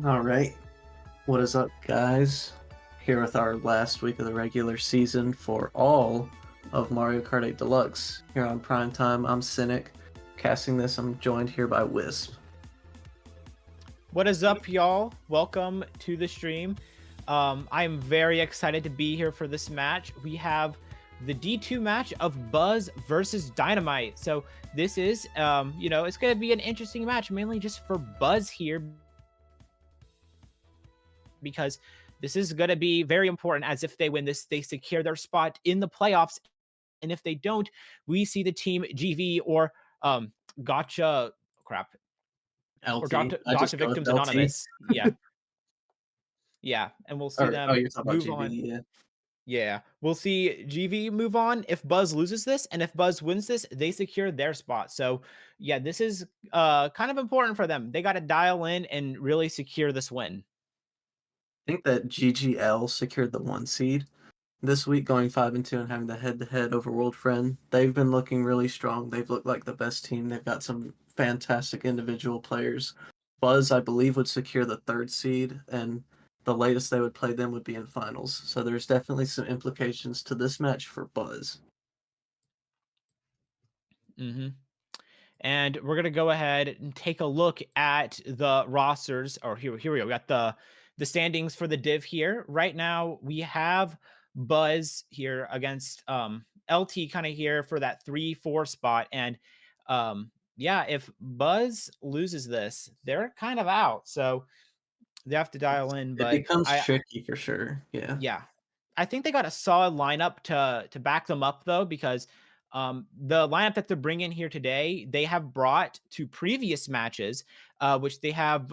All right. What is up, guys? Here with our last week of the regular season for all of Mario Kart 8 Deluxe. Here on Primetime, I'm Sinic. Casting this, I'm joined here by Wisp. What is up, y'all? Welcome to the stream. I'm very excited to be here for this match. We have the D2 match of BUZ versus Dynamite. So this is, it's going to be an interesting match, mainly just for BUZ here, because this is going to be very important, as if they win this, they secure their spot in the playoffs. And if they don't, we see the team GV or Gotcha, crap, or LT. Gotcha, I Gotcha just go with Victims LT. Anonymous. Yeah. Yeah. And we'll see Oh, them you're talking about move on. GV, yeah. Yeah, we'll see GV move on if BUZ loses this, and if BUZ wins this, they secure their spot. So, yeah, this is kind of important for them. They got to dial in and really secure this win. I think that GGL secured the 1 seed this week, going 5-2 and having the head-to-head over World Friend. They've been looking really strong. They've looked like the best team. They've got some fantastic individual players. BUZ, I believe, would secure the 3rd seed, and the latest they would play them would be in finals. So there's definitely some implications to this match for BUZ. hmm And we're gonna go ahead and take a look at the rosters. Or here we go. We got the standings for the div here. Right now, we have BUZ here against LT kind of here for that 3-4 spot. And yeah, if BUZ loses this, they're kind of out. So they have to dial in. It But becomes tricky for sure. Yeah. yeah, I think they got a solid lineup to back them up, though, because the lineup that they're bringing here today, they have brought to previous matches, which they have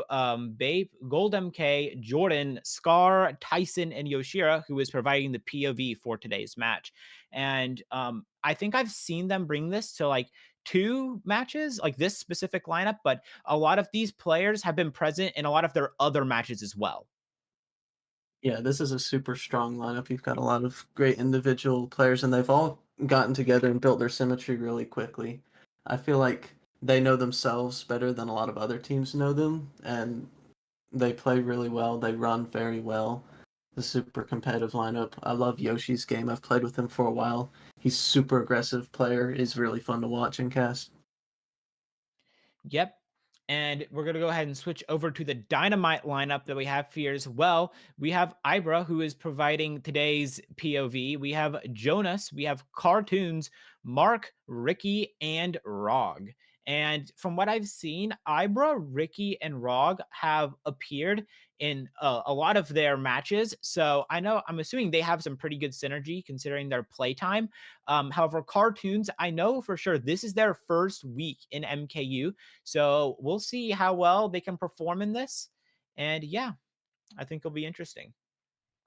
Babe, Gold MK, Jordan, Scar, Tyson, and Yoshira, who is providing the POV for today's match. And I think I've seen them bring this to like 2 matches, like this specific lineup, but a lot of these players have been present in a lot of their other matches as well. Yeah, this is a super strong lineup. You've got a lot of great individual players, and they've all gotten together and built their symmetry really quickly. I feel like they know themselves better than a lot of other teams know them, and they play really well. They run very well. The super competitive lineup. I love Yoshi's game. I've played with him for a while. He's super aggressive player. He's really fun to watch and cast. Yep. And we're going to go ahead and switch over to the Dynamite lineup that we have here as well. We have Ibrz, who is providing today's POV. We have Jonas. We have Cartoons, Mark, Ricky, and Rog. And from what I've seen, Ibrz, Ricky, and Rog have appeared in a lot of their matches. So I'm assuming they have some pretty good synergy considering their playtime. However, Cartoons, I know for sure this is their first week in MKU. So we'll see how well they can perform in this. And yeah, I think it'll be interesting.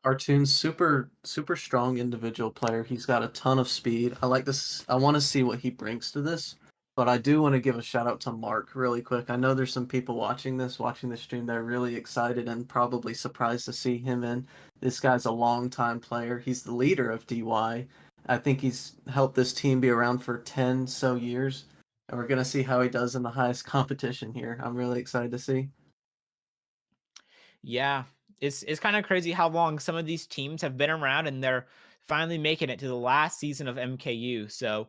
Artoon's super strong individual player. He's got a ton of speed. I like this. I want to see what he brings to this, but I do want to give a shout out to Mark really quick. I know there's some people watching the stream. They're really excited and probably surprised to see him in. This guy's a long time player. He's the leader of DY. I think he's helped this team be around for 10 so years, and we're gonna see how he does in the highest competition here. I'm really excited to see. Yeah, it's kind of crazy how long some of these teams have been around and they're finally making it to the last season of MKU. So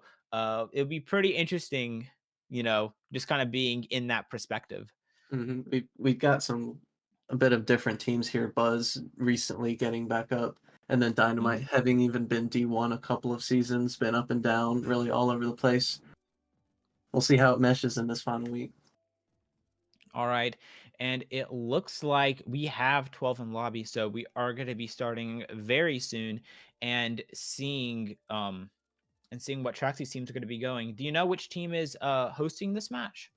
it'll be pretty interesting, just kind of being in that perspective. We've got a bit of different teams here. BUZ recently getting back up, and then Dynamite Mhm. having even been D1 a couple of seasons, been up and down, really all over the place. We'll see how it meshes in this final week. All right. And it looks like we have 12 in lobby, so we are going to be starting very soon and seeing what tracks these teams are going to be going. Do you know which team is hosting this match?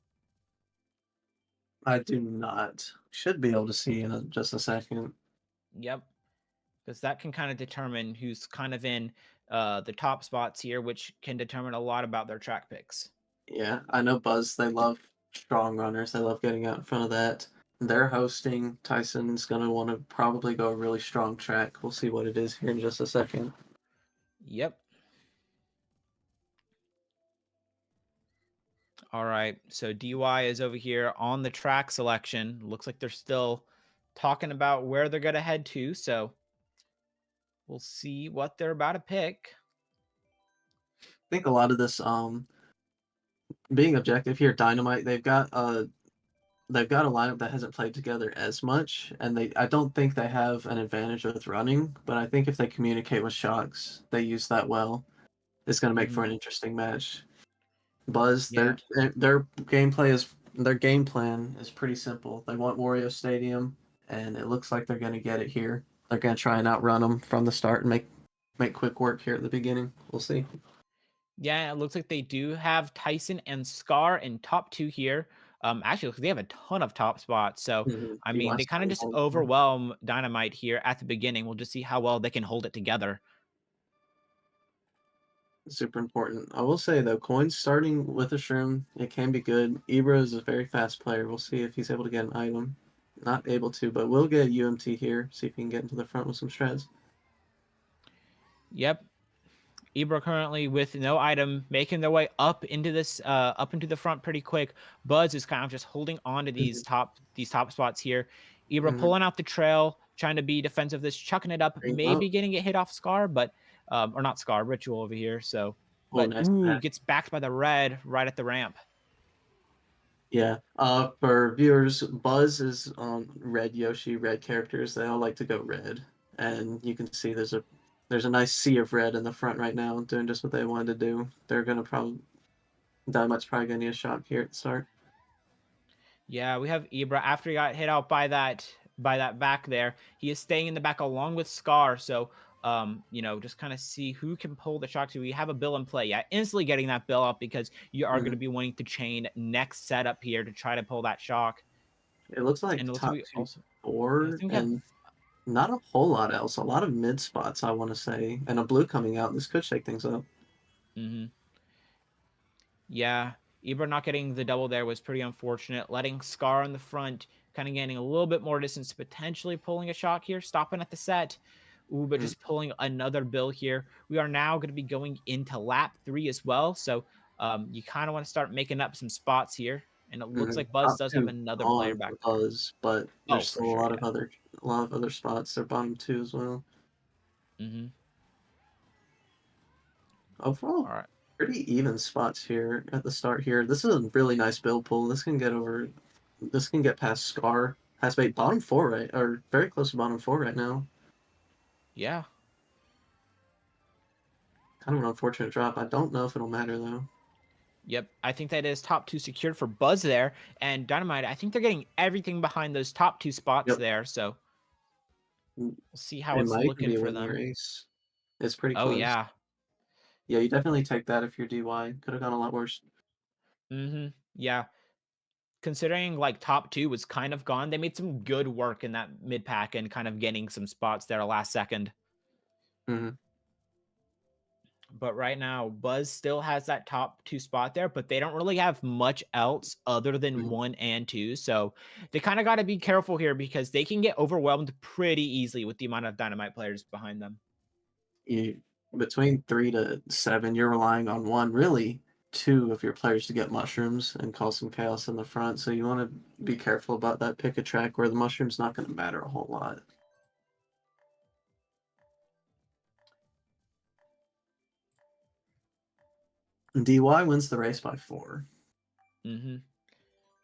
I do not. Should be able to see in just a second. Yep. Because that can kind of determine who's kind of in the top spots here, which can determine a lot about their track picks. Yeah, I know BUZ. They love strong runners. They love getting out in front of that. They're hosting. Tyson's gonna want to probably go a really strong track. We'll see what it is here in just a second. Yep. All right. So DY is over here on the track selection. Looks like they're still talking about where they're going to head to. So we'll see what they're about to pick. I think a lot of this, being objective here, Dynamite, they've got a lineup that hasn't played together as much, and I don't think they have an advantage with running, but I think if they communicate with shocks, they use that well. It's going to make Hmm. for an interesting match. BUZ, Yeah. their game plan is pretty simple. They want Wario Stadium, and it looks like they're going to get it here. They're going to try and outrun them from the start and make quick work here at the beginning. We'll see. Yeah, it looks like they do have Tyson and Scar in top two here. Actually, they have a ton of top spots. So, Mhm. I mean, DY they kind of starting just hold. overwhelm Dynamite here at the beginning. We'll just see how well they can hold it together. Super important. I will say though, coins starting with a shroom, it can be good. Ibrz is a very fast player. We'll see if he's able to get an item. Not able to, but we'll get UMT here. See if he can get into the front with some strats. Yep. Ibra currently with no item, making their way up into the front pretty quick. BUZ is kind of just holding on to Mm-hmm. these top spots here. Ibra Mm-hmm. pulling out the trail, trying to be defensive. This chucking it up, Bring him up. maybe getting it hit off Scar, but or not Scar, Ritual over here. So, Oh, but nice ooh, back. gets backed by the red right at the ramp. Yeah. For viewers, Buzz is red Yoshi, red characters. They all like to go red, and you can see there's a nice sea of red in the front right now, doing just what they wanted to do. They're gonna probably Dynamite's probably gonna need a shock here at the start. Yeah, we have Ibra after he got hit out by that back there. He is staying in the back along with Scar. So just kind of see who can pull the shock. So we have a bill in play. Yeah, instantly getting that bill up because you are going Mm-hmm. to be wanting to chain next setup here to try to pull that shock. It looks And like it looks like top we two, also yeah, I four, think we have and not a whole lot else. A lot of mid spots, I want to say, and a blue coming out. This could shake things up. mhm. Yeah, Ibra not getting the double there was pretty unfortunate. Letting Scar in the front, kind of gaining a little bit more distance, potentially pulling a shot here, stopping at the set. Ooh, but Mm-hmm. just pulling another bill here. We are now going to be going into lap three as well. So you kind of want to start making up some spots here. And it looks like BUZ Top does have two another player gone back for there. Buzz, but Oh, there's for still sure. Yeah. a lot of other spots. They're bottom two as well. Hmm. Overall, All right. pretty even spots here at the start here. This is a really nice build pull. This can get past Scar. Has made bottom four right, or very close to bottom four right now. Yeah. Kind of an unfortunate drop. I don't know if it'll matter though. Yep, I think that is top two secured for BUZ there. And Dynamite, I think they're getting everything behind those top two spots Yep. there. So we'll see how It it's might even looking be a for win the them. race. It's pretty Oh close. yeah. Yeah, you definitely take that if you're DY. Could have gone a lot worse. Yeah. Considering like top two was kind of gone, they made some good work in that mid pack and kind of getting some spots there last second. Mhm, But right now, BUZ still has that top two spot there, but they don't really have much else other than mhm. one and two. So they kind of got to be careful here because they can get overwhelmed pretty easily with the amount of Dynamite players behind them. You between 3 to 7, you're relying on 1, really 2 of your players to get mushrooms and cause some chaos in the front, so you wanna be careful about that pick a track where the mushroom's not gonna matter a whole lot. DY wins the race by 4. Hmm.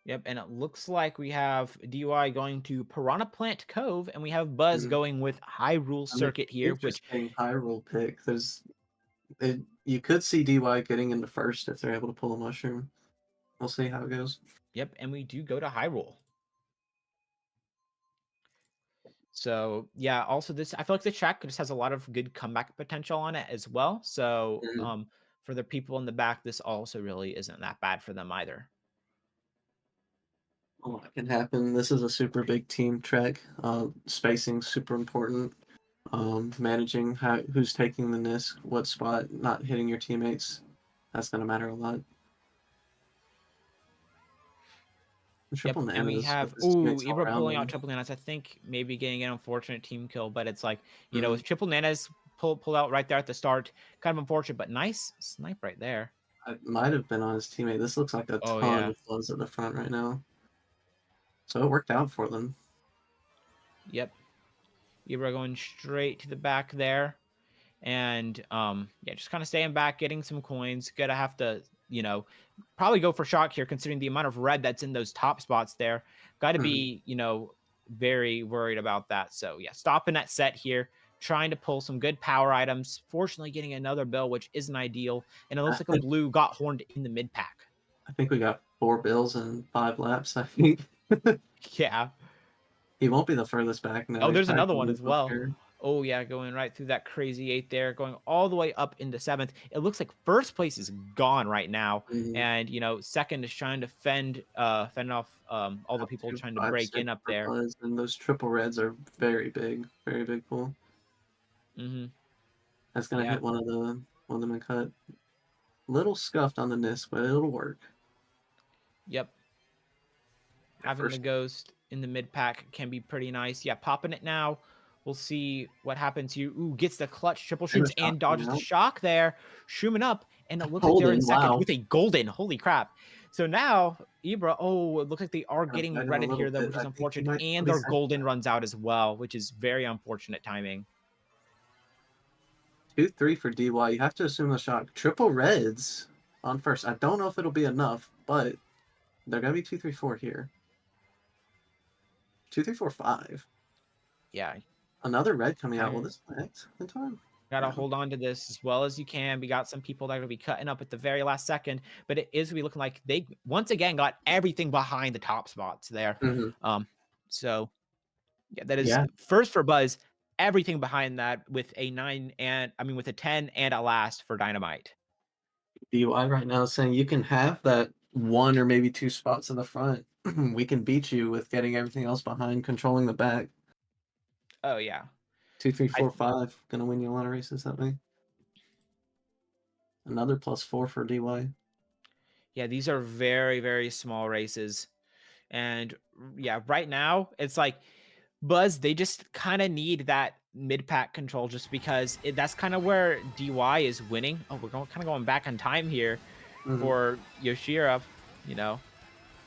Yep, and it looks like we have DUI going to Piranha Plant Cove, and we have BUZ Mhm. going with Hyrule An Circuit here, which interesting Hyrule pick. You could see DY getting into first if they're able to pull a mushroom. We'll see how it goes. yep, and we do go to Hyrule. So yeah, also this I feel like the track just has a lot of good comeback potential on it as well. So Mhm. for the people in the back, this also really isn't that bad for them either. A lot can happen. This is a super big team track. Spacing super important. Managing who's taking the NISC, what spot, not hitting your teammates. That's gonna matter a lot. Triple Yep, and we nanas with have his ooh, teammates all Ibra around pulling him. out triple nanas. I think maybe getting an unfortunate team kill, but it's like, Mhm. with triple nanas pull out right there at the start, kind of unfortunate, but nice snipe right there. It might have been on his teammate. This looks like a Oh ton yeah. of flows at the front right now. So it worked out for them. Yep. Ibrz going straight to the back there. And yeah, just kind of staying back, getting some coins. Gonna have to, you know, probably go for shock here, considering the amount of red that's in those top spots there. Got to Mhm. be, very worried about that. So yeah, stopping that set here, trying to pull some good power items. Fortunately, getting another bill, which isn't ideal. And it looks I like a think blue got horned in the mid pack. I think we got 4 bills in 5 laps, I think. Yeah. He won't be the furthest back now, Oh, he's there's another packing one loop as up well. here. Oh yeah, going right through that crazy eight there, going all the way up into seventh. It looks like first place is gone right now, Mhm. and second is trying to fend off all the Got people 2, trying to 5, break 6 in up for there. BUZ, and those triple reds are very big pull. Hmm. That's gonna Yeah. hit one of them and cut. Little scuffed on the NIST, but it'll work. Yep. Yeah, Having the first ghost in the mid pack can be pretty nice. Yeah, popping it now. We'll see what happens here. Ooh, gets the clutch, triple and a shoots, shot and coming dodges the out. shock there. Shooming up, and it looks like they're in Holden, second wow. with a golden. Holy crap. So now, Ibrz, oh, it looks like they are Kinda getting begging a redded little here, though, bit. which is I think he unfortunate. might still And be their second golden there. runs out as well, which is very unfortunate timing. 2-3 for DY. You have to assume the shot. Triple reds on first. I don't know if it'll be enough, but they're gonna be 2-3-4 here. 2-3-4-5. Yeah, Another red coming out. Will having this connect in time? Gotta No. hold on to this as well as you can. We got some people that are gonna be cutting up at the very last second, but it is gonna be looking like they once again got everything behind the top spots there. Mhm. Um, so yeah, that is Yeah. first for Buzz, everything behind that with a with a 10 and a last for Dynamite. DY right now is saying you can have that 1 or maybe 2 spots in the front. We can beat you with getting everything else behind, controlling the back. Oh yeah. 2, 3, I 4, 5. Gonna win you a lot of races that way. Another +4 for DY. Yeah, these are very, very small races. And yeah, right now it's like Buzz, they just kind of need that mid pack control just because that's kind of where DY is winning. Oh, we're going kind of going back on time here Mhm. for Yoshira. You know,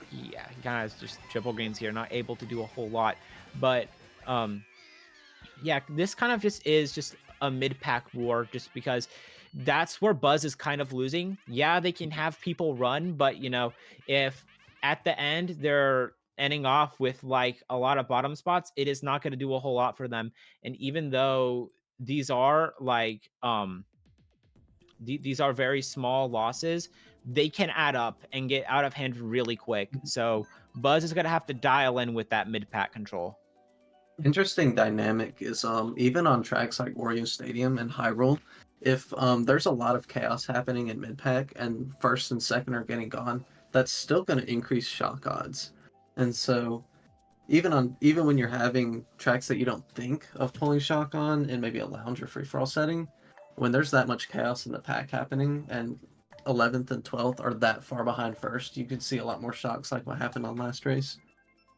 he kind of has just triple greens here, not able to do a whole lot. But yeah, this kind of just is just a mid pack war just because that's where Buzz is kind of losing. Yeah, they can have people run, but if at the end they're ending off with like a lot of bottom spots, it is not going to do a whole lot for them. And even though these are like these are very small losses, they can add up and get out of hand really quick. So Buzz is going to have to dial in with that mid pack control. Interesting dynamic is even on tracks like Wario Stadium and Hyrule, if there's a lot of chaos happening in mid pack and first and second are getting gone, that's still going to increase shock odds. And so even when you're having tracks that you don't think of pulling shock on in maybe a lounge or free for all setting, when there's that much chaos in the pack happening and 11th and 12th are that far behind first, you could see a lot more shocks like what happened on last race.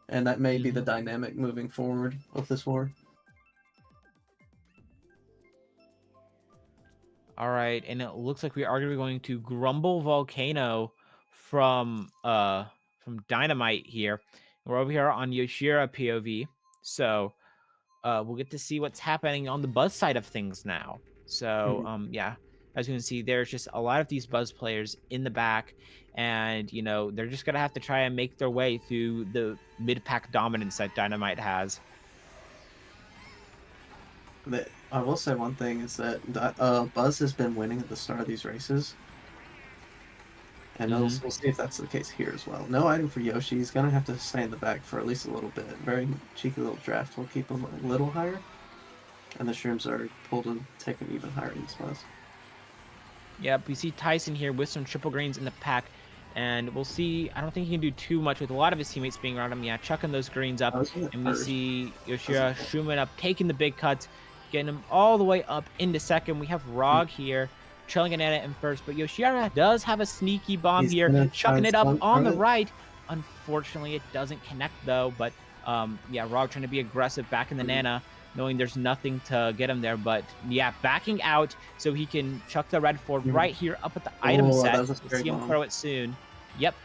And that may be the Mhm. dynamic moving forward of this war. All right, and it looks like we are gonna be going to Grumble Volcano from Dynamite here. We're over here on Yoshira POV. So we'll get to see what's happening on the Buzz side of things now. So Mhm. yeah, as you can see, there's just a lot of these Buzz players in the back, and they're just gonna have to try and make their way through the mid pack dominance that Dynamite has. I will say one thing is that Buzz has been winning at the start of these races, and we'll Hmm. see if that's the case here as well. No item for Yoshi. He's gonna have to stay in the back for at least a little bit. Very cheeky little draft will keep him a little higher, and the shrooms are pulled to take him even higher in spots. Yep, we see Tyson here with some triple greens in the pack, and we'll see. I don't think he can do too much with a lot of his teammates being around him. Yeah, chucking those greens I up, was at and we first. see I was Yoshira shooming up, taking the big cuts, getting him all the way up into second. We have Rog here trailing an in first, but Yoshira does have a sneaky bomb He's here, gonna try chucking and it up stunt on the front. right. Unfortunately, it doesn't connect though. But yeah, Rog trying to be aggressive back in the Mhm. Nana. knowing there's nothing to get him there. But yeah, backing out so he can chuck the red forward Mhm. right here up at the item Oh, that set. was a We'll scary see him bomb. throw it soon. Yep.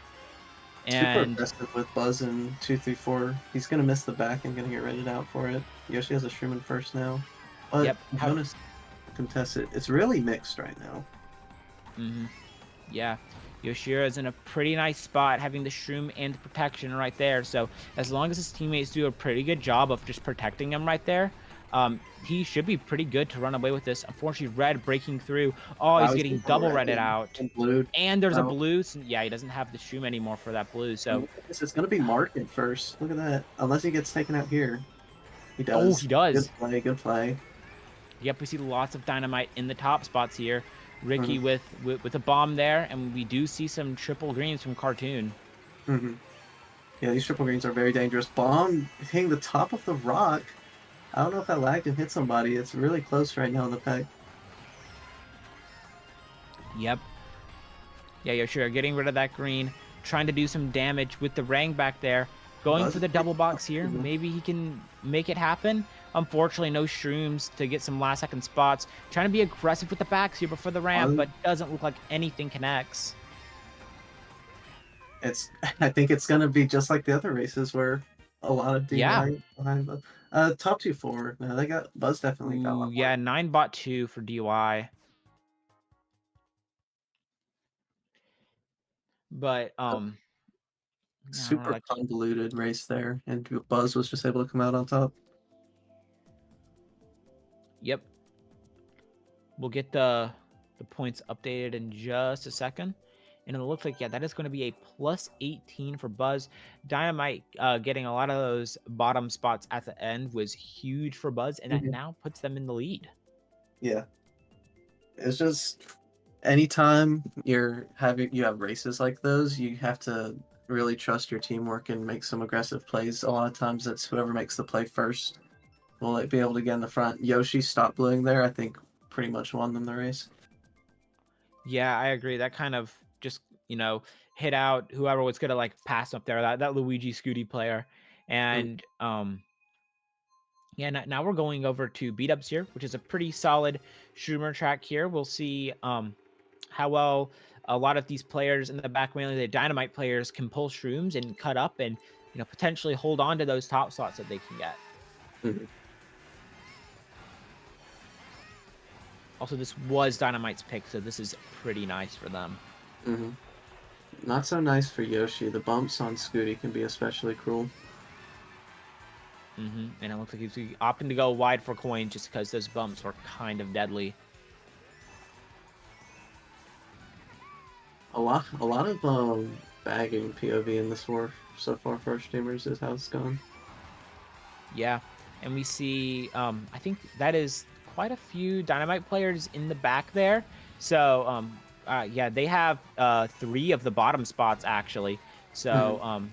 Super And aggressive with Buzz and 234. He's gonna miss the back and gonna get redded out for it. Yoshi has a shroom in first now. But yep. Jonas contests it. It's really mixed right now. Mm-hmm. Yeah. Yoshira is in a pretty nice spot, having the shroom and the protection right there. So as long as his teammates do a pretty good job of just protecting him right there, he should be pretty good to run away with this. Unfortunately, red breaking through. Oh, Wow, he's he's getting getting double redded redded out. and blued. And there's a Wow. blue. So yeah, he doesn't have the shroom anymore for that blue. And So, look at this. It's gonna be Mark at first. Look at that. Unless he gets taken out here. He oh, does. he Good does. play, good play. Yep, we see lots of dynamite in the top spots here. Ricky Mhm, with a bomb there, and we do see some triple greens from Cartoon. mhm. Yeah, these triple greens are very dangerous. Bomb hitting the top of the rock. I don't know if that lagged and hit somebody. It's really close right now in the pack. Yep. Yeah, yeah, sure. Getting rid of that green, trying to do some damage with the Rang back there. Going Buzz for is the getting double box here. up. Maybe he can make it happen. Unfortunately, no shrooms to get some last second spots. Trying to be aggressive with the backs here before the ramp, Buzz, but doesn't look like anything connects. it's I think it's gonna be just like the other races where a lot of Yeah. DY behind Buzz. Top two forward. No, they got Buzz definitely got a Ooh, lot more. yeah, 9 bot 2 for DUI. But I don't know, Super like convoluted race there, and Buzz was just able to come out on top. yep. We'll get the points updated in just a second. And it looks like, yeah, that is going to be a plus 18 for Buzz. Dynamite getting a lot of those bottom spots at the end was huge for Buzz, and that Mhm. now puts them in the lead. Yeah, it's just anytime you have races like those, you have to really trust your teamwork and make some aggressive plays. A lot of times, it's whoever makes the play first will like, be able to get in the front. Yoshi stopped bluing there. I think pretty much won them the race. Yeah, I agree. That kind of just, hit out whoever was going to like pass up there, that Luigi Scooty player. Mm, And yeah, now we're going over to beat ups here, which is a pretty solid Schumer track here. We'll see how well a lot of these players in the back, mainly the Dynamite players, can pull shrooms and cut up and potentially hold on to those top slots that they can get. mhm, Also, this was Dynamite's pick, so this is pretty nice for them. mhm. Not so nice for Yoshi. The bumps on Scooty can be especially cruel. And it looks like he's opting to go wide for coins just because those bumps were kind of deadly. A lot of bagging POV in this war so far for our streamers is how it's gone. Yeah, and we see, I think that is quite a few Dynamite players in the back there. So, yeah, they have 3 of the bottom spots actually. So, Mhm.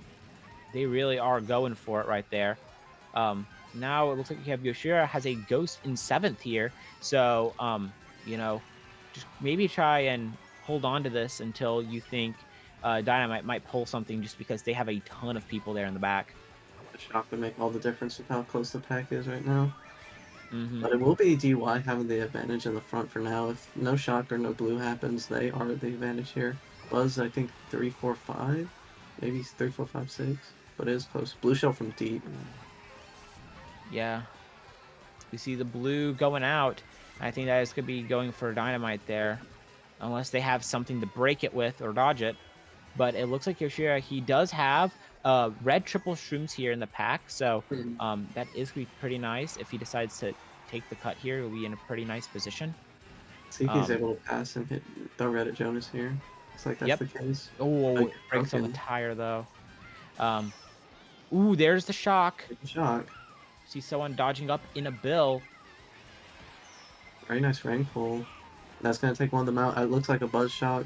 they really are going for it right there. Now it looks like you have Yoshira has a ghost in 7th here. So, you know, just maybe try and hold on to this until you think Dynamite might pull something, just because they have a ton of people there in the back. The shock would make all the difference with how close the pack is right now. hmm But it will be DY having the advantage in the front for now. If no shock or no blue happens, they are the advantage here. Buzz, I think 3, 4, 5, maybe 3, 4, 5, 6, but it is close. Blue shell from deep. Yeah. We see the blue going out. I think that is going to be going for Dynamite there, unless they have something to break it with or dodge it. But it looks like Yoshira, he does have red triple shrooms here in the pack. So Mhm. that is going to be pretty nice. If he decides to take the cut here, he'll be in a pretty nice position. See if he's Um, able to pass and hit throw red at Jonas here. Looks like that's yep. the case. Oh, Like it breaks on the broken. tire though. Um, ooh, there's the shock. Take a shock. See someone dodging up in a bill. Very nice rank pull. That's gonna take one of them out. It looks like a Buzz shock.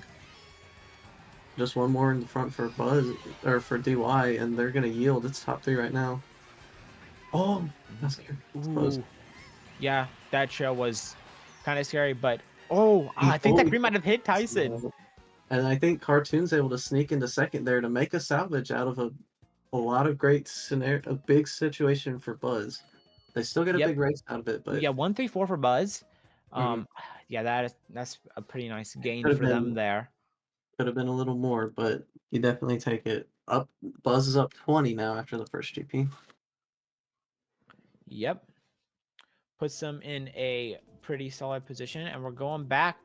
Just one more in the front for Buzz or for DY, and they're gonna yield. It's top 3 right now. Oh, that's scary. It's close. Ooh, yeah, that show was kind of scary, but oh, I think that Oh, green might have hit Tyson. yeah. And I think Cartoon's able to sneak into second there to make a salvage out of a lot of great scenario, a big situation for Buzz. They still get a Yep. big race out of it, We but got 134 for Buzz. mhm, Yeah, that's a pretty nice it gain for them there. could have been a little more, but you definitely take it up. Buzz is up 20 now after the first GP. Yep. Puts them in a pretty solid position, and we're going back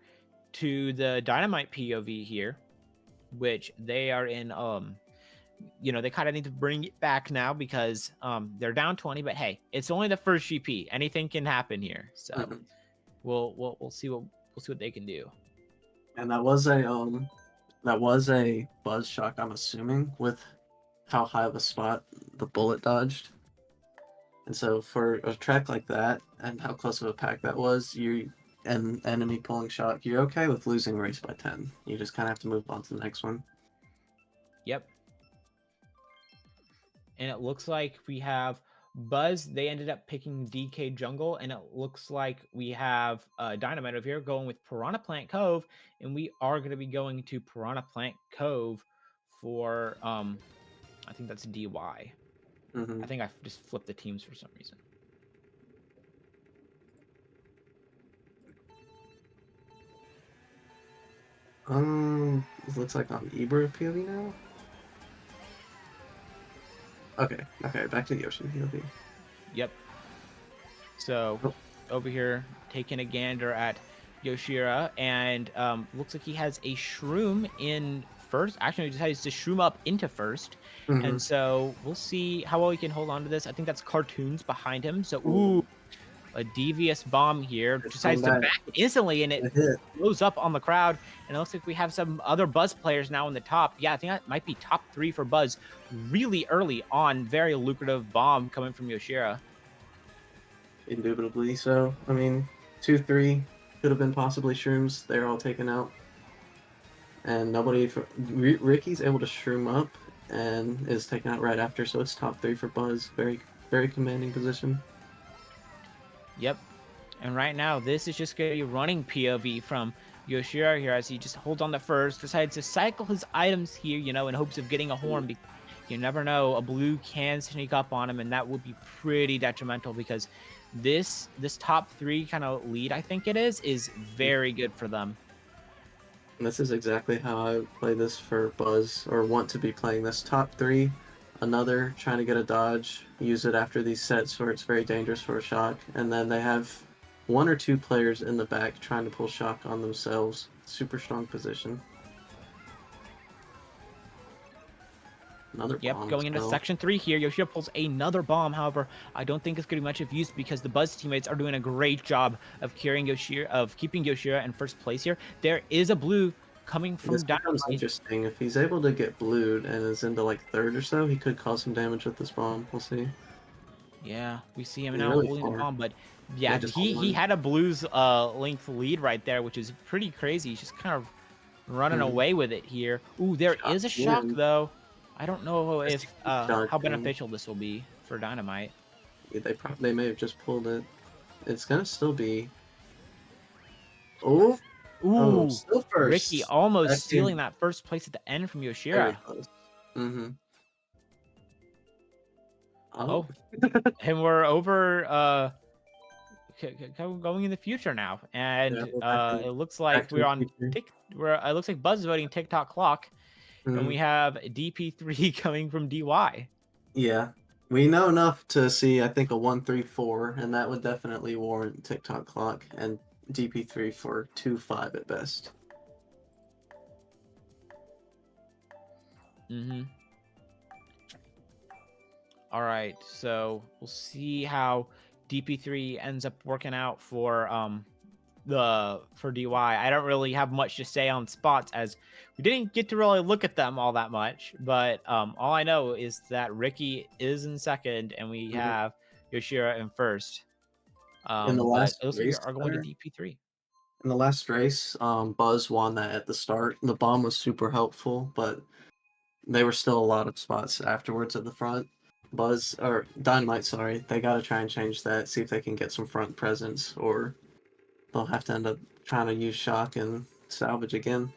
to the Dynamite POV here, which they are in. They kind of need to bring it back now because they're down 20. But hey, it's only the first GP. Anything can happen here. So Mhm. we'll see what they can do. And that was a Buzz shock, I'm assuming, with how high of a spot the bullet dodged. And so for a track like that and how close of a pack that was, you and enemy pulling shock, you're okay with losing a race by 10. You just kind of have to move on to the next one. Yep. And it looks like we have Buzz. They ended up picking DK Jungle, and it looks like we have Dynamite over here going with Piranha Plant Cove, and we are going to be going to Piranha Plant Cove for I think that's DY. Hmm. I think I just flipped the teams for some reason. It looks like on Ibrz POV now. Okay, back to Yoshi POV. Yep. So Oh, over here taking a gander at Yoshira, and looks like he has a shroom in first. Actually, he decides to shroom up into first, mm-hmm. and so we'll see how well he can hold on to this. I think that's cartoons behind him. So Ooh, a devious bomb here it's coming decides to back. back instantly, and it A hit. blows up on the crowd. And it looks like we have some other Buzz players now in the top. Yeah, I think that might be top 3 for Buzz really early on. Very lucrative bomb coming from Yoshira. Indubitably so. I mean, 2, 3 could have been possibly shrooms. They're all taken out. And nobody for Ricky's able to shroom up and is taken out right after, so it's top 3 for Buzz. Very, very commanding position. Yep. And right now, this is just going to be running POV from Yoshira here as he just holds on the first, decides to cycle his items here, in hopes of getting a horn. You never know, a blue can sneak up on him, and that would be pretty detrimental because this top 3 kind of lead, I think it is very good for them. And this is exactly how I would play this for Buzz, or want to be playing this. Top 3, another, trying to get a dodge, use it after these sets where it's very dangerous for a shock, and then they have 1 or 2 players in the back trying to pull shock on themselves. Super strong position. Another Yep, bomb as going into well. section 3 here, Yoshida pulls another bomb. However, I don't think it's going to be much of use because the Buzz teammates are doing a great job of carrying Yoshira, of keeping Yoshira in first place here. There is a blue coming This from becomes Dynamite. interesting. If he's able to get blued and is into like third or so, he could cause some damage with this bomb. We'll see. Yeah, we see him He's now really holding the far. bomb, but Yeah, yeah, just hold he on. had a Blues length lead right there, which is pretty crazy. He's just kind of running Mhm. away with it here. Ooh, there Shot is a shock again. though. I don't know I see if keep how dodging. beneficial this will be for Dynamite. Yeah, they may have just pulled it. It's gonna still be. Oh, oh, Ooh, still Ricky first. almost stealing Second, that first place at the end from very Yoshira. close. Mm-hmm. Oh, Oh, and we're over going in the future now, yeah, and we're it looks back like to we're the on future. tick. It looks like Buzz is voting TikTok clock, and Mm, we have DP3 coming from DY. yeah, we know enough to see. I think a 1-3-4, and that would definitely warrant TikTok clock and DP3 for 2-5 at best. Mm-hmm. All right, so we'll see how DP3 ends up working out for DY. I don't really have much to say on spots as we didn't get to really look at them all that much. But all I know is that Ricky is in second, and we Mhm. have Yoshira in first. In the But last it looks like we race, are going to there. DP3. In the last race, Buzz won that at the start. The bomb was super helpful, but they were still a lot of spots afterwards at the front. Buzz or Dynamite, sorry, they got to try and change that. See if they can get some front presence, or they'll have to end up trying to use shock and salvage again.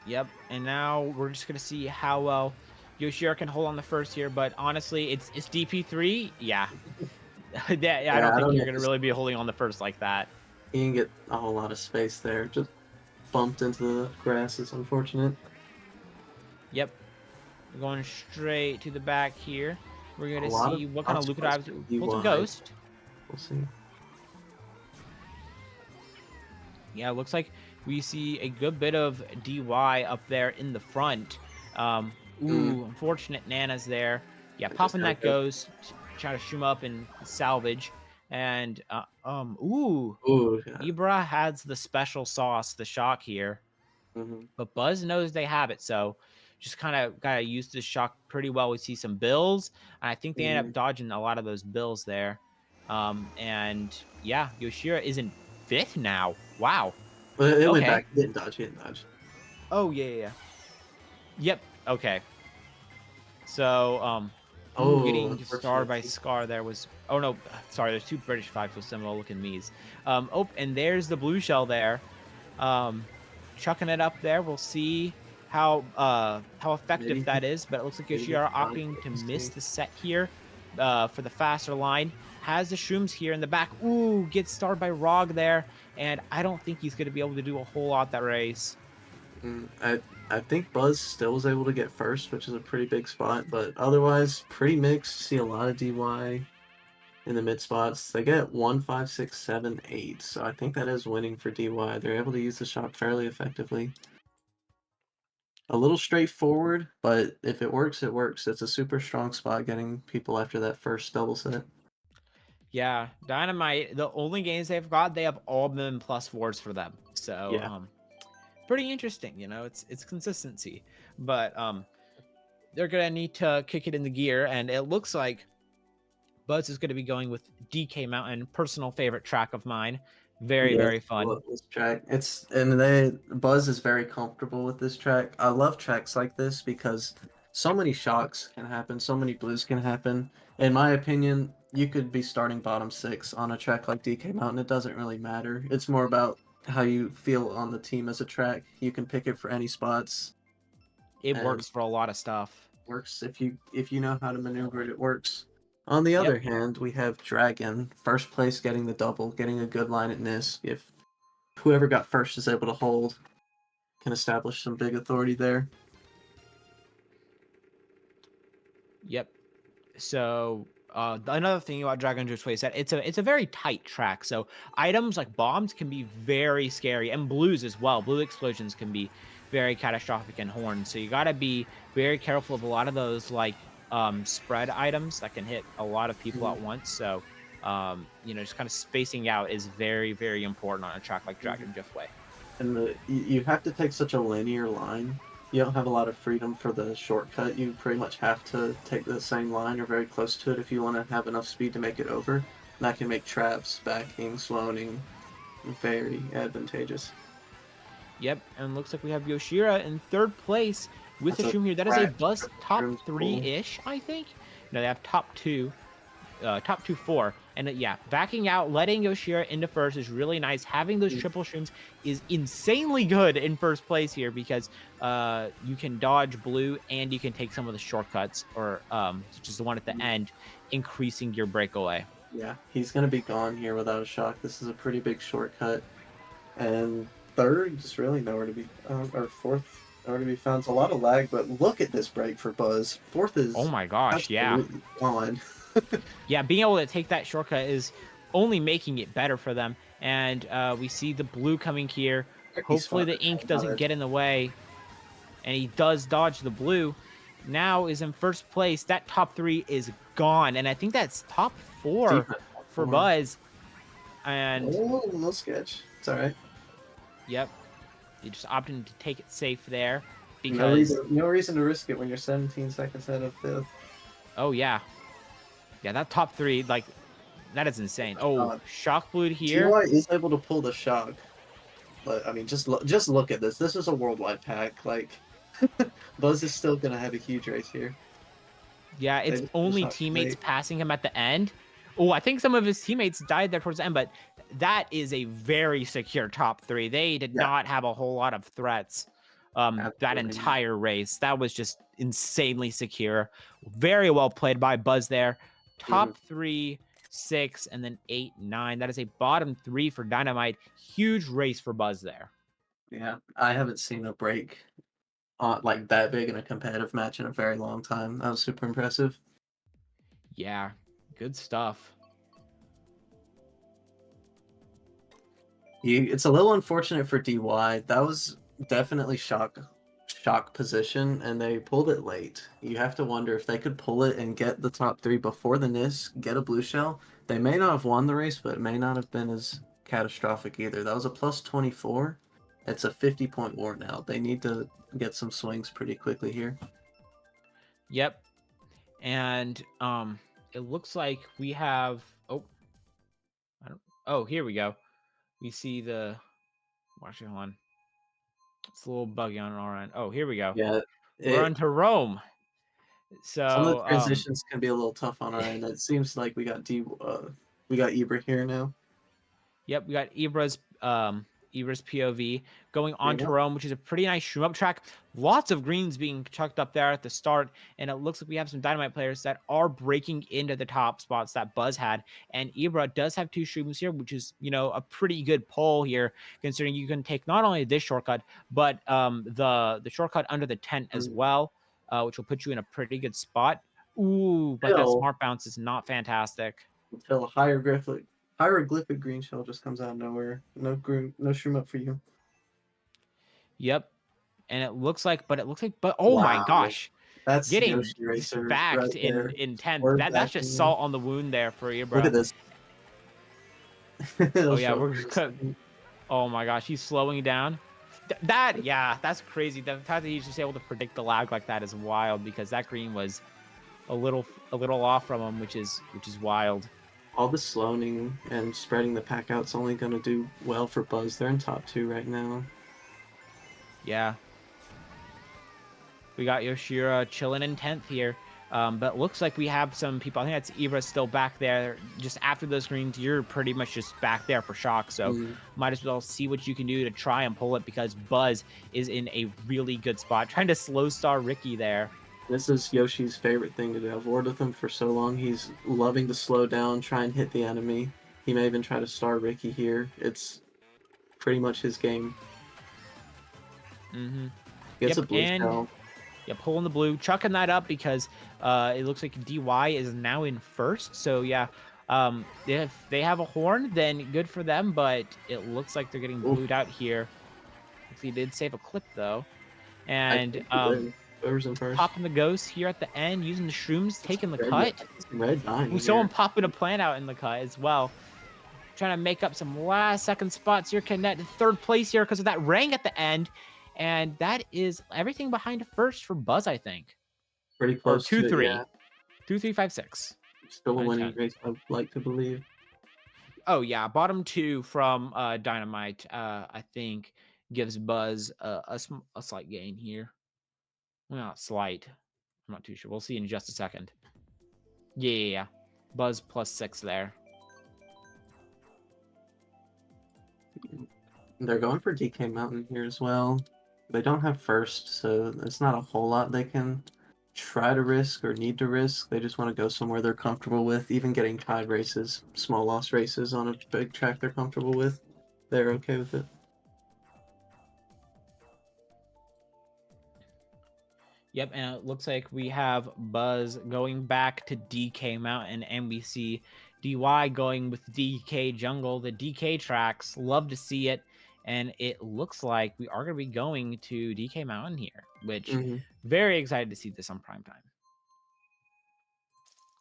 Yep, and now we're just gonna see how well Yoshira can hold on the first here, but honestly, it's DP3. Yeah, I Yeah, don't I think don't you're know. gonna really be holding on the first like that. He didn't get a whole lot of space there. Just bumped into the grass is unfortunate. Yep, we're going straight to the back here. We're A gonna lot of see what kind lot of of Luke spots dives. for Pulls a DY. ghost. We'll see. Yeah, it looks like we see a good bit of DY up there in the front. Mm, Unfortunate Nana's there. Yeah, I just popping gotta that go. ghost, try to shoot him up and salvage. And Ooh, yeah. Ibra has the special sauce, the shock here, Mhm. but Buzz knows they have it, so just kind of gotta use this shock pretty well. We see some bills, and I think they end up Mhm. dodging a lot of those bills there. And yeah, Yoshira is in fifth now. Wow. But it went Okay. back. He didn't dodge. He didn't dodge. Oh, yeah, yeah, yeah. Yep. Okay. So, Oh, getting starred unfortunate. by Scar there was. Oh no, sorry. There's two British flags with similar looking me's. Oh, and there's the blue shell there. Um, chucking it up there. We'll see how effective Maybe that is. But it looks like maybe he Yoshira dodged opting it. to We'll miss see. the set here. For the faster line, has the shrooms here in the back. Ooh, gets starred by Rog there, and I don't think he's going to be able to do a whole lot that race. I think Buzz still was able to get first, which is a pretty big spot, but otherwise pretty mixed. See a lot of DY in the mid spots. They get 1, 5, 6, 7, 8. So I think that is winning for DY. They're able to use the shock fairly effectively. A little straightforward, but if it works, it works. It's a super strong spot getting people after that first double set. Yeah, Dynamite, the only games they've got, they have all been plus fours for them. So, Yeah. pretty interesting, it's consistency. But they're gonna need to kick it in the gear, and it looks like Buzz is gonna be going with DK Mountain, personal favorite track of mine. Very, Yes, very I fun. love this track. They Buzz is very comfortable with this track. I love tracks like this because so many shocks can happen, so many blues can happen. In my opinion, you could be starting bottom six on a track like DK Mountain. It doesn't really matter. It's more about how you feel on the team as a track. You can pick it for any spots It and works for a lot of stuff. works if you know how to maneuver it, it works. On the Yep. other hand, we have Dragon, first place getting the double, getting a good line at NIS. If whoever got first is able to hold, can establish some big authority there. Yep. So another thing about Dragon Driftway is that it's a very tight track. So items like bombs can be very scary, and blues as well. Blue explosions can be very catastrophic and horns. So you got to be very careful of a lot of those like spread items that can hit a lot of people at Mhm, once. So just kind of spacing out is very, very important on a track like mhm. Dragon Driftway. And you have to take such a linear line. You don't have a lot of freedom for the shortcut. You pretty much have to take the same line or very close to it if you want to have enough speed to make it over. And that can make traps, backing, slowing very advantageous. Yep, and looks like we have Yoshira in third place with a That's a shroom here. That is a crash. Buzz top Room's full. three-ish, I think. No, they have top two, four. And yeah, backing out, letting Yoshira into first is really nice. Having those triple shrooms is insanely good in first place here because you can dodge blue and you can take some of the shortcuts, or such as the one at the end, increasing your breakaway. Yeah, he's gonna be gone here without a shock. This is a pretty big shortcut. And third, just really nowhere to be, or fourth, nowhere to be found. It's a lot of lag, but look at this break for Buzz. Fourth Oh is my gosh, yeah. absolutely gone. Yeah, being able to take that shortcut is only making it better for them. And we see the blue coming here. Tricky Hopefully spot the to ink how doesn't that get in the way. And he does dodge the blue. Now is in first place. That top three is gone. And I think that's top four defense for platform. Buzz. And Oh, no sketch. It's all right. yep, he just opting to take it safe there No because, reason, no reason to risk it when you're 17 seconds ahead of fifth. oh yeah. Yeah, that top three, like, that is insane. Oh, Uh, shock blue here. TY is able to pull the shock, but I mean, just look at this. This is a worldwide pack. Like, Buzz is still gonna have a huge race here. Yeah, They it's just pull the only shock teammates late. passing him at the end. Oh, I think some of his teammates died there towards the end, but that is a very secure top three. They did Yeah, not have a whole lot of threats that absolutely not. entire race. That was just insanely secure. Very well played by BUZ there. Mhm. Top 3, 6, and then 8, 9. That is a bottom 3 for Dynamite. Huge race for BUZ there. Yeah, I haven't seen a break like that big in a competitive match in a very long time. That was super impressive. Yeah, good stuff. It's a little unfortunate for DY. That was definitely shock position, and they pulled it late. You have to wonder if they could pull it and get the top 3 before the NIS, get a blue shell. They may not have won the race, but it may not have been as catastrophic either. That was a plus 24. It's a 50-point war now. They need to get some swings pretty quickly here. Yep. And it looks like we have oh, here we go. We see the actually hold on. It's a little buggy on our end. Oh, here we go. Yeah, We're it on to Rome. some of the So transitions can be a little tough on our end. It seems like we got Ibrz here now. yep, we got Ibrz POV going There on you to go. Rome, which is a pretty nice shroom up track. Lots of greens being chucked up there at the start, and it looks like we have some Dynamite players that are breaking into the top spots that BUZ had. And Ibrz does have 2 shrooms here, which is, you know, a pretty good pull here, considering you can take not only this shortcut, but the shortcut under the tent as Mm. well, which will put you in a pretty good spot. Ooh, but that Still, smart bounce is not fantastic. until a hieroglyphic green shell just comes out of nowhere. No shroom up for you. Yep. And but oh my Wow, gosh, that's getting Yoshi Racer right smacked there. in 10th. We're That's back just in. salt on the wound there for you, Look bro. at this. Oh It'll yeah, show up we're in a second. oh my gosh, he's slowing down. Yeah, that's crazy. The fact that he's just able to predict the lag like that is wild, because that green was a little off from him, which is wild. All the slowing and spreading the pack out's only gonna do well for BUZ. They're in top 2 right now. Yeah. We got Yoshira chilling in 10th here. But looks like we have some people. I think that's Ibrz still back there. Just after those greens, you're pretty much just back there for shock. So Mm. might as well see what you can do to try and pull it, because BUZ is in a really good spot. Trying to slow star Ricky there. This is Yoshi's favorite thing to do. I've worked with him for so long. He's loving to slow down, try and hit the enemy. He may even try to star Ricky here. It's pretty much his game. Mm-hmm. Gets a Yep, blue and shell. yeah, pulling the blue, chucking that up, because it looks like DY is now in first. So yeah, if they have a horn, then good for them. But it looks like they're getting Oof, blued out here. He did save a clip though, I and think he did. Whoever's in first. popping the ghost here at the end, using the shrooms, taking the Red, cut. red dying We saw him here. popping a plant out in the cut as well. Trying to make up some last second spots here, connect third place here because of that rang at the end. And that is everything behind first for BUZ, I think. Pretty Or close to it, 2-3. yeah. 2-3-5-6. Still a Out of winning 10. race, I'd like to believe. Oh yeah, bottom 2 from Dynamite, I think gives BUZ a slight gain here. Well, not slight. I'm not too sure. We'll see in just a second. Yeah. BUZ +6 there. They're going for DK Mountain here as well. They don't have first, so it's not a whole lot they can try to risk or need to risk. They just want to go somewhere they're comfortable with. Even getting tied races, small loss races on a big track they're comfortable with, they're okay with it. Yep, and it looks like we have BUZ going back to DK Mountain, and we see DY going with DK Jungle, the DK tracks. Love to see it. And it looks like we are going to be going to DK Mountain here, which Hmm. very excited to see this on Primetime.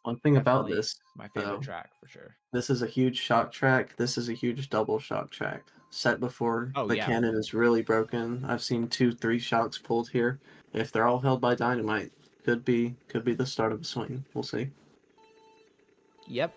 One thing about Definitely this, my favorite though, track for sure. this is a huge shock track. This is a huge double shock track. Set before Oh, the yeah. cannon is really broken. I've seen 2, 3 shocks pulled here. If they're all held by Dynamite, could be the start of a swing. We'll see. Yep.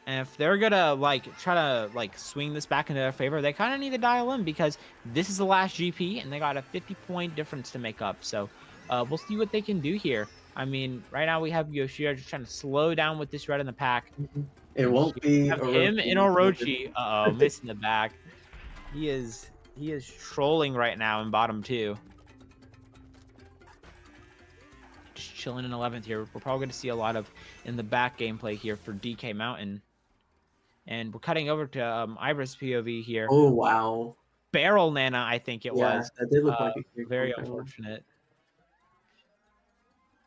And if they're gonna try to swing this back into their favor, they kind of need to dial in, because this is the last GP and they got a 50-point difference to make up. So we'll see what they can do here. I mean, right now we have Yoshira just trying to slow down with this red in the pack. Mhm. It And won't here we be have him in Orochi. Orochi. Uh-oh, missing the back. He is trolling right now in bottom 2. chilling in 11th here. We're probably going to see a lot of in the back gameplay here for DK Mountain. And we're cutting over to Ibrz POV here. Oh, wow. Barrel Nana, I think it Yeah, was. that did look Uh, like a kick very from Barrel. unfortunate.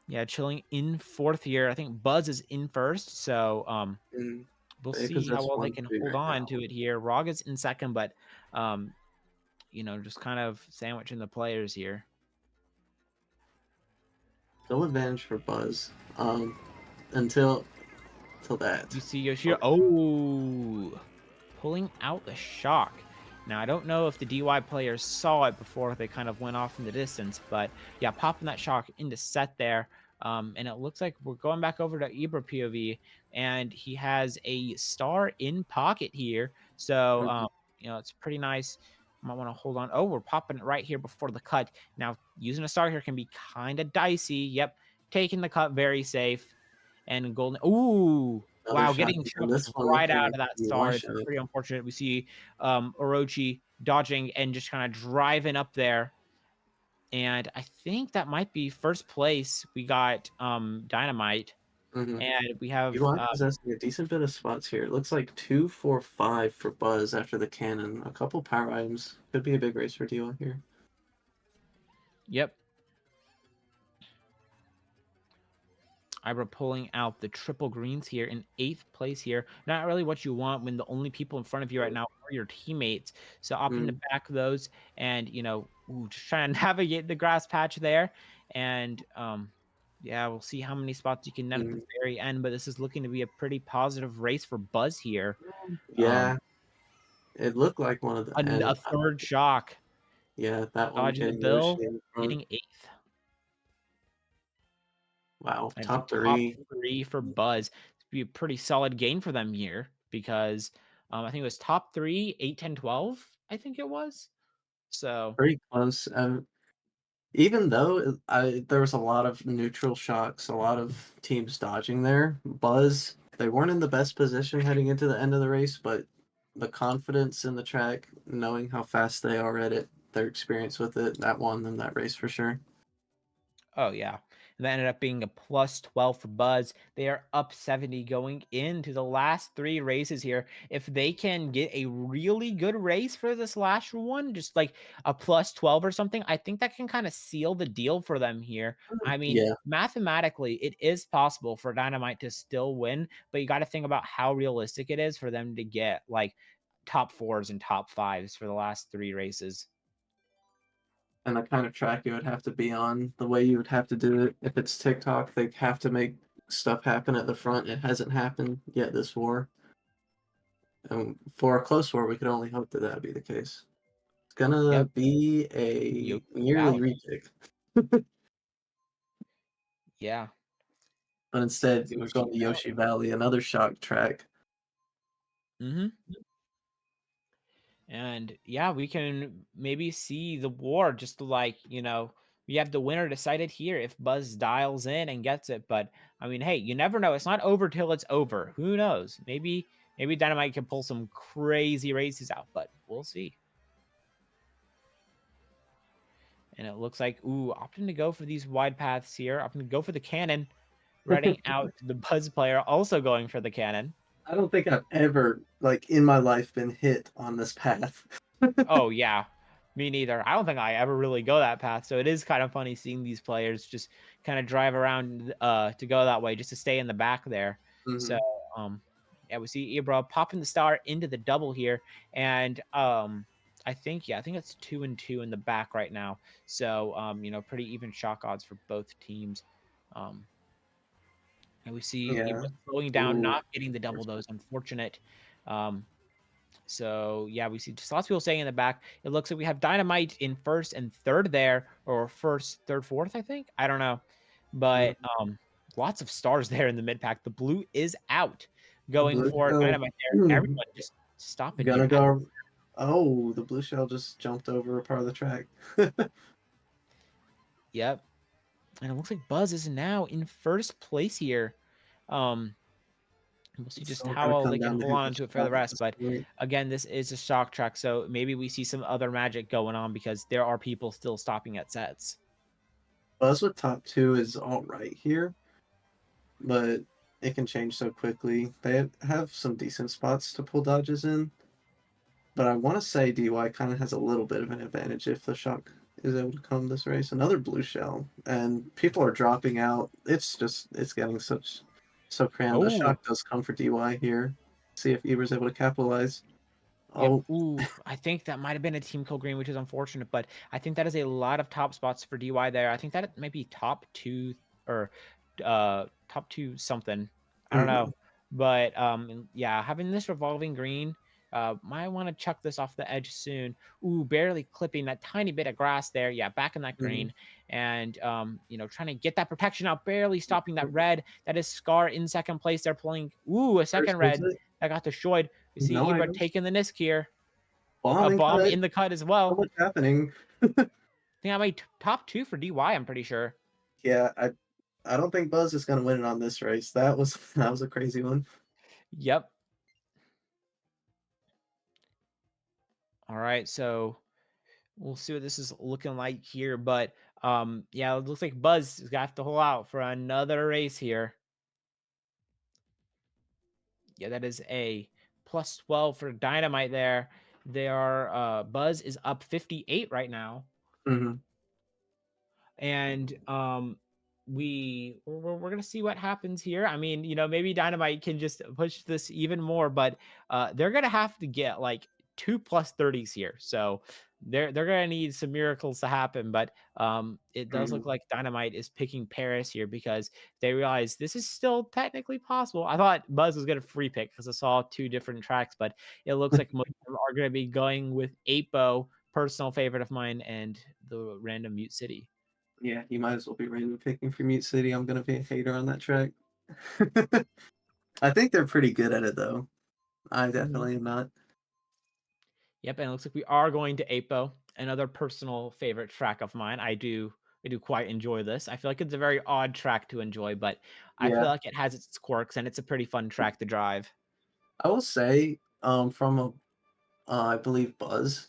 Yeah, chilling in 4th here. I think BUZ is in 1st, so Mm. we'll They see how possess well they one can three hold right on now. to it here. Raga's in 2nd, but just kind of sandwiching the players here. Still advantage for Buzz. Until that. We see Yoshira. Okay. Oh, pulling out the shock. Now, I don't know if the DY players saw it before they kind of went off in the distance, but yeah, popping that shock into set there. And it looks like we're going back over to Ibrz POV, and he has a star in pocket here. So, Mhm. it's pretty nice. Might want to hold on. Oh, we're popping it right here before the cut. Now, using a star here can be kind of dicey. Yep, taking the cut very safe. And golden. Ooh, Another wow, shot. getting And choked this one right looking out like of that a star is washout. pretty unfortunate. We see Orochi dodging and just kind of driving up there. And I think that might be first place. We got Dynamite, Mm-hmm. and we have UI possessing a decent bit of spots here. It looks like 2, 4, 5 for Buzz after the cannon. A couple power items. Could be a big race for DY here. yep. Ibrz pulling out the triple greens here in 8th place here. Not really what you want when the only people in front of you right now are your teammates. So opting to Mm, back those and, just trying to navigate the grass patch there. And yeah, we'll see how many spots you can net at the mm. very end. But this is looking to be a pretty positive race for Buzz here. Um, Yeah, it looked like one of the end. a third shock, Yeah, that one dodging the getting bill, Yoshi in front. getting 8th. Wow, And it's a top top 3. 3 for Buzz. It'd be a pretty solid gain for them here because, I think it was top 3, 8, 10, 12. I think it was. So, Pretty close. Even though there was a lot of neutral shocks, a lot of teams dodging there, Buzz, they weren't in the best position heading into the end of the race, but the confidence in the track, knowing how fast they are at it, their experience with it, that won them that race for sure. oh yeah. And that ended up being a plus 12 for Buzz. They are up 70 going into the last 3 races here. If they can get a really good race for this last one, just like a plus 12 or something, I think that can kind of seal the deal for them here. I mean, Yeah, mathematically, it is possible for Dynamite to still win, but you got to think about how realistic it is for them to get like top 4s and top 5s for the last 3 races. and the kind of track you would have to be on, the way you would have to do it. If it's TikTok, they have to make stuff happen at the front. It hasn't happened yet this war. And for a close war, we could only hope that that would be the case. It's gonna Yep. be Yoshi a nearly Valley. retake. Yeah. But instead, we're Yoshi going to Yoshi Valley. Valley, another shock track. Mhm. And yeah, we can maybe see the war just like, we have the winner decided here if Buzz dials in and gets it. But I mean, hey, you never know. It's not over till it's over. Who knows? Maybe Dynamite can pull some crazy races out, but we'll see. And it looks like, opting to go for these wide paths here. Opting to go for the cannon, running out to the Buzz player, also going for the cannon. I don't think I've ever, like, in my life been hit on this path. Oh yeah, me neither. I don't think I ever really go that path. So it is kind of funny seeing these players just kind of drive around to go that way just to stay in the back there. So Mhm. yeah, we see Ibrz popping the star into the double here, and I think it's 2-2 in the back right now. So pretty even shock odds for both teams. Um, and we see Yeah. Ibrz slowing down, Ooh. not getting the double. Those unfortunate. Um, so yeah, we see just lots of people saying in the back. It looks like we have Dynamite in 1st and 3rd there, or 1st, 3rd, 4th, I think. I don't know. But Mhm. lots of stars there in the mid pack. The blue is out. Going Blue for shell. Dynamite there. Everyone just stopping Gonna here. go. Oh, the blue shell just jumped over a part of the track. Yep. And it looks like Buzz is now in 1st place here. Um, we'll see It's just still how gonna well come they can down to hold who can on to it for the survive at rest. this But point. again, this is a shock track, so maybe we see some other magic going on because there are people still stopping at sets. Buzz with top 2 is alright here, but it can change so quickly. They have some decent spots to pull dodges in, but I wanna say DY kinda has a little bit of an advantage if the shock is able to come this race. Another blue shell, and people are dropping out. It's getting so crammed. The Oh, shock does come for DY here. See if Ibrz able to capitalize. yep. Oh, Ooh, I think that might have been a team kill green, which is unfortunate, but I think that is a lot of top spots for DY there. I think that it might be top two or top two something. I don't know. mhm, But yeah, having this revolving green, might want to chuck this off the edge soon. Ooh, barely clipping that tiny bit of grass there. Yeah, back in that mhm. green. And trying to get that protection out, barely stopping that red. That is Scar in second place. They're pulling a First second red exit, that got destroyed. We no see Ibra items. taking the Nisk here. A Bomb and bomb cut. in the cut as So well. much happening. I think I made top two for DY, I'm pretty sure. Yeah, I don't think Buzz is gonna win it on this race. That was that was a crazy one. Yep. All right, so we'll see what this is looking like here. But yeah, it looks like Buzz is gonna have to hold out for another race here. Yeah, that is a plus 12 for Dynamite there. They are Buzz is up 58 right now. Mhm. And we're gonna see what happens here. I mean, maybe Dynamite can just push this even more, but they're gonna have to get like two plus 30s here. So they're gonna need some miracles to happen. But it does look Mhm. like Dynamite is picking Paris here because they realize this is still technically possible. I thought Buzz was gonna free pick because I saw two different tracks, but it looks like most of them are gonna be going with Apo, personal favorite of mine, and the random Mute City. Yeah, you might as well be random picking for Mute City. I'm gonna be a hater on that track. I think they're pretty good at it though. I Mhm. definitely am not. Yep, and it looks like we are going to Apo, another personal favorite track of mine. I do quite enjoy this. I feel like it's a very odd track to enjoy, but I feel Yeah. like it has its quirks and it's a pretty fun track to drive. I will say, from a I believe Buzz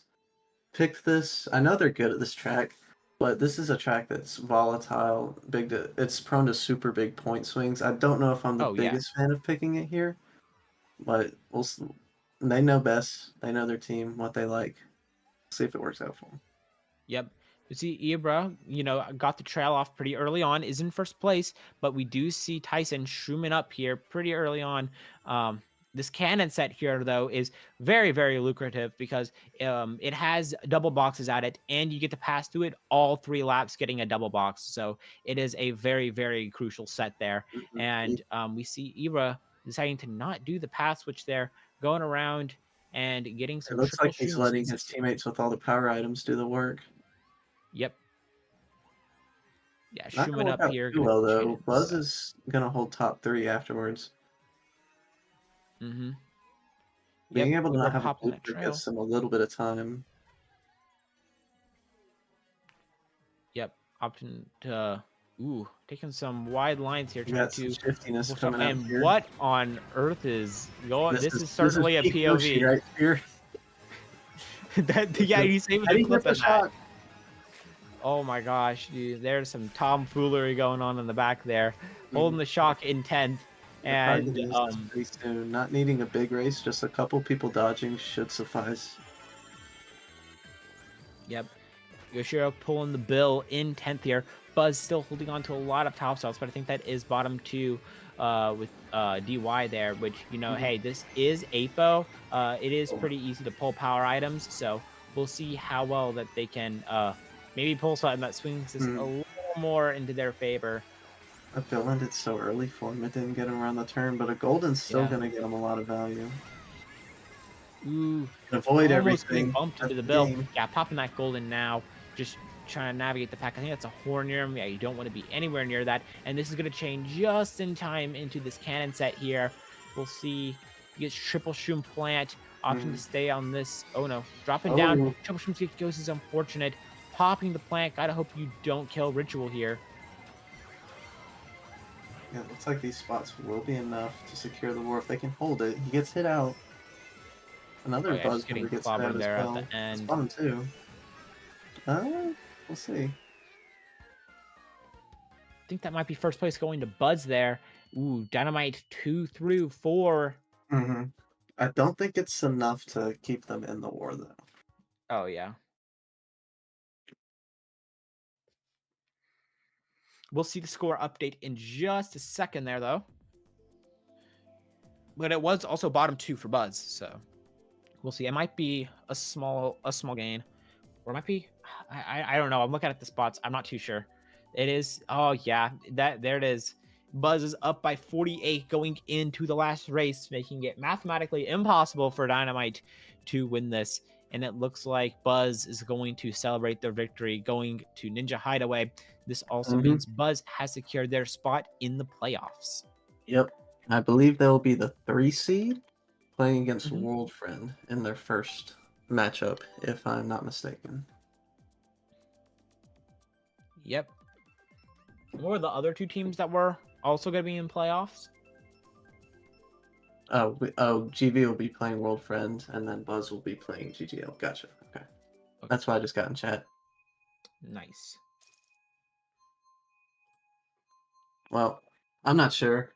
picked this. I know they're good at this track, but this is a track that's volatile, it's prone to super big point swings. I don't know if I'm the Oh yeah. biggest fan of picking it here, but they know best. They know their team, what they like. See if it works out for them. Yep. You see, Ibra, got the trail off pretty early on, is in first place, but we do see Tyson shrooming up here pretty early on. This cannon set here, though, is very, very lucrative because it has double boxes at it, and you get to pass through it all 3 laps, getting a double box. So it is a very, very crucial set there. Mhm. And we see Ibra deciding to not do the pass switch there, going around and getting It some looks triple like he's shooms letting his consistent. teammates with all the power items do the work. Yep. Yeah, Not gonna Schumann work up out here, too gonna well chain though. it Buzz set. is gonna hold top 3 afterwards. Mhm. Being Yep, able to we were not have a popping that blooper trail. gets them a little bit of time. Yep, opting to taking some wide lines here, We trying got some to shiftiness push up. coming out And here. what on earth is going? This is This is certainly a peak Yoshi POV. right here. That yeah, you saved How the do you get clip the in that. shot? Oh my gosh, dude, there's some tomfoolery going on in the back there, holding Mhm. the shock in 10th, They're probably and gonna use this pretty soon. Not needing a big race, just a couple people dodging should suffice. yep, Yoshira pulling the bill in 10th here. Buzz still holding on to a lot of top spots, but I think that is bottom two with DY there, which, Mhm. hey, this is Apo. It is pretty easy to pull power items, so we'll see how well that they can maybe pull something that swings this a Mm. little more into their favor. A bill ended so early for him, it didn't get him around the turn, but a golden's still Yeah. gonna get him a lot of value. Ooh, Can avoid almost getting everything. bumped into That's the the bill. game. Yeah, popping that golden now. Just trying to navigate the pack. I think that's a horn near him. Yeah, you don't want to be anywhere near that. And this is going to chain just in time into this cannon set here. We'll see. He gets triple shroom plant. Option to Mm. stay on this. Oh no. Dropping down. Oh, Triple shroom kick goes is unfortunate. Popping the plant. Gotta hope you don't kill Ritual here. yeah, it looks like these spots will be enough to secure the war if they can hold it. He gets hit out. Oh Another yeah, Buzz just member getting gets hit out clobbered as there at well. the That's end. bottom too. We'll see. think that might be first place going to BUZ there. Ooh, Dynamite 2 through 4. Mhm. I don't think it's enough to keep them in the war, though. Oh, yeah. We'll see the score update in just a second there, though. But it was also bottom 2 for BUZ, so we'll see. It might be a small gain. Or it might be I don't know. I'm looking at the spots. I'm not too sure. It is oh yeah, that there it is. BUZ is up by 48 going into the last race, making it mathematically impossible for Dynamite to win this. And it looks like BUZ is going to celebrate their victory, going to Ninja Hideaway. This also Mhm. means BUZ has secured their spot in the playoffs. Yep. I believe they'll be the 3 seed playing against Mhm. World Friend in their first matchup, if I'm not mistaken. Yep. What were the other two teams that were also going to be in playoffs? GV will be playing World Friend, and then Buzz will be playing GGL. Gotcha. Okay. Okay, That's why I just got in chat. nice. Well, I'm not sure.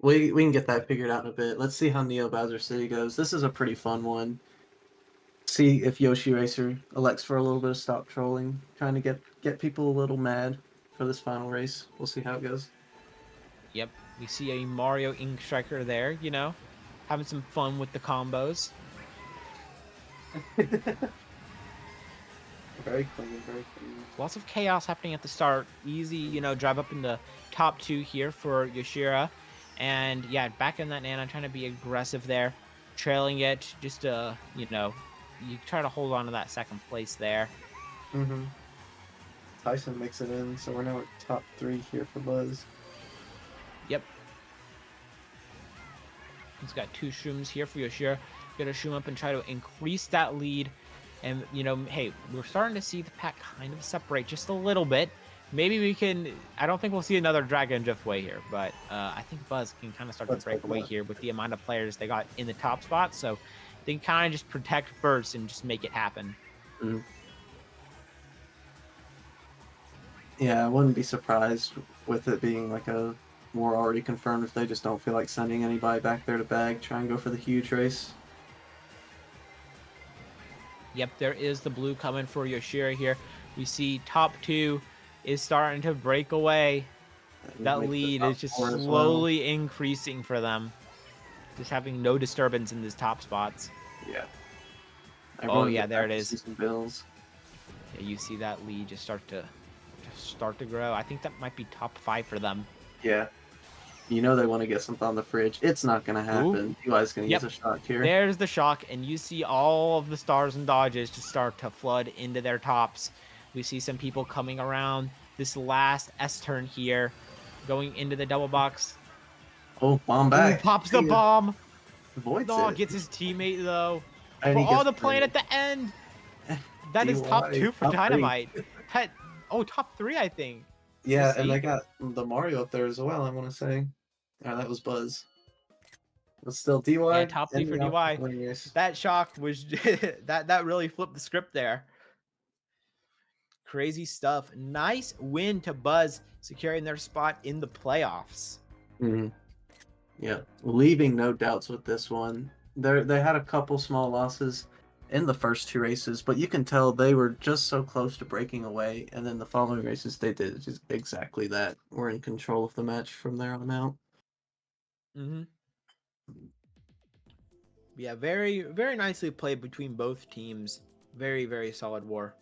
We can get that figured out in a bit. Let's see how Neo Bowser City goes. This is a pretty fun one. See if Yoshi Racer elects for a little bit of stop trolling, trying to get people a little mad for this final race. We'll see how it goes. Yep, we see a Mario Ink Striker there, having some fun with the combos. Very clean, very clean. Lots of chaos happening at the start. Easy, drive up in the top two here for Yoshira. And yeah, back in that Nana, trying to be aggressive there, trailing it. Just you try to hold on to that second place there. Mm-hmm. Tyson makes it in, so we're now at top 3 here for Buzz. Yep. He's got two shrooms here for Yoshira. Gonna shroom up and try to increase that lead. And, hey, we're starting to see the pack kind of separate just a little bit. Maybe we can. I don't think we'll see another Dragon Driftway here, but I think Buzz can kind of start to Let's break hope away not. here with the amount of players they got in the top spot. So they can kind of just protect first and just make it happen. Mm. Yeah, I wouldn't be surprised with it being like a war already confirmed if they just don't feel like sending anybody back there to bag, try and go for the huge race. Yep, there is the blue coming for Yoshira here. We see top two is starting to break away. And That make the lead top is just 4 as well. slowly increasing for them. Just having no disturbance in these top spots. Yeah. Oh Everyone yeah, get there back it to is. season bills. Yeah, you see that lead just start to grow. I think that might be top 5 for them. Yeah. You know they want to get something on the fridge. It's not going to Ooh, happen. UI's going to use yep. a shot here. There's the shock, and you see all of the stars and dodges just start to flood into their tops. We see some people coming around this last S turn here, going into the double box. Oh, bomb Ooh, back. pops the He bomb. avoids No, it. gets his teammate though. And For he all gets the the plan finish. at the end. That is top DY, 2 for top 3. Dynamite. That top 3, I think. We'll Yeah, and they see. got the Mario up there as well, I want to say. That was Buzz. But still, Yeah, DY top 3 in for the outfit DY. winning race. That shock was that really flipped the script there. Crazy stuff. Nice win to BUZ, securing their spot in the playoffs. Mhm. Yeah, leaving no doubts with this one. They had a couple small losses in the first 2 races, but you can tell they were just so close to breaking away, and then the following races they did just exactly that. We're in control of the match from there on out. Mm-hmm. Yeah, very, very nicely played between both teams. Very, very solid war.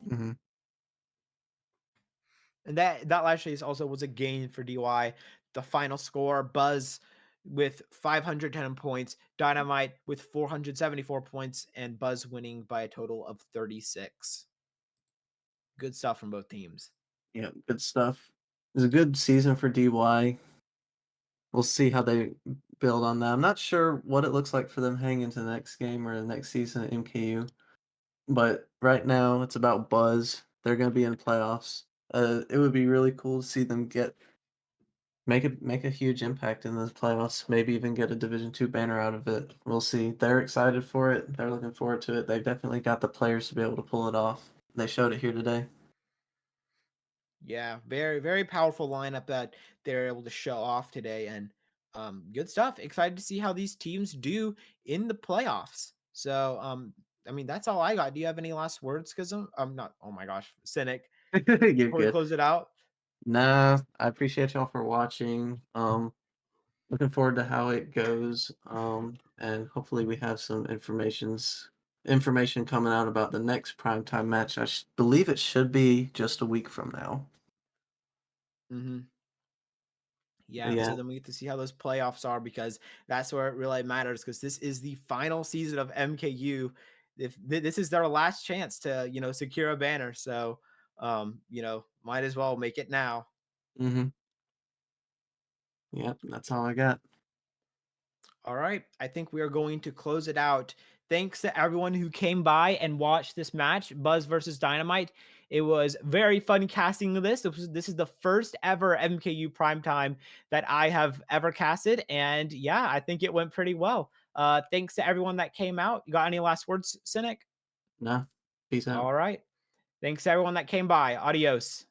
Hmm. And that last race also was a gain for DY. The final score, BUZ with 510 points, Dynamite with 474 points, and BUZ winning by a total of 36. Good stuff from both teams. Yeah, good stuff. It was a good season for DY. We'll see how they build on that. I'm not sure what it looks like for them heading into the next game or the next season at MKU. But right now, it's about buzz. They're going to be in playoffs. It would be really cool to see them make a huge impact in those playoffs. Maybe even get a Division 2 banner out of it. We'll see. They're excited for it. They're looking forward to it. They've definitely got the players to be able to pull it off. They showed it here today. Yeah, very, very powerful lineup that they're able to show off today, and good stuff. Excited to see how these teams do in the playoffs. So, I mean, that's all I got. Do you have any last words? Because I'm not. Oh my gosh, cynic. You're Before we good. close it out. Nah, I appreciate y'all for watching. Looking forward to how it goes. And hopefully we have some information coming out about the next primetime match. Believe it should be just a week from now. Hmm. But Yeah, so yeah. then we get to see how those playoffs are because that's where it really matters because this is the final season of MKU. If this is their last chance to, secure a banner, so might as well make it now. Mm-hmm. Yep, that's all I got. All right, I think we are going to close it out. Thanks to everyone who came by and watched this match, BUZ versus Dynamite. It was very fun casting this. This is the first ever MKU primetime that I have ever casted, and yeah, I think it went pretty well. Thanks to everyone that came out. You got any last words, Cynic? Nah. Peace out. All right. Thanks to everyone that came by. Adios.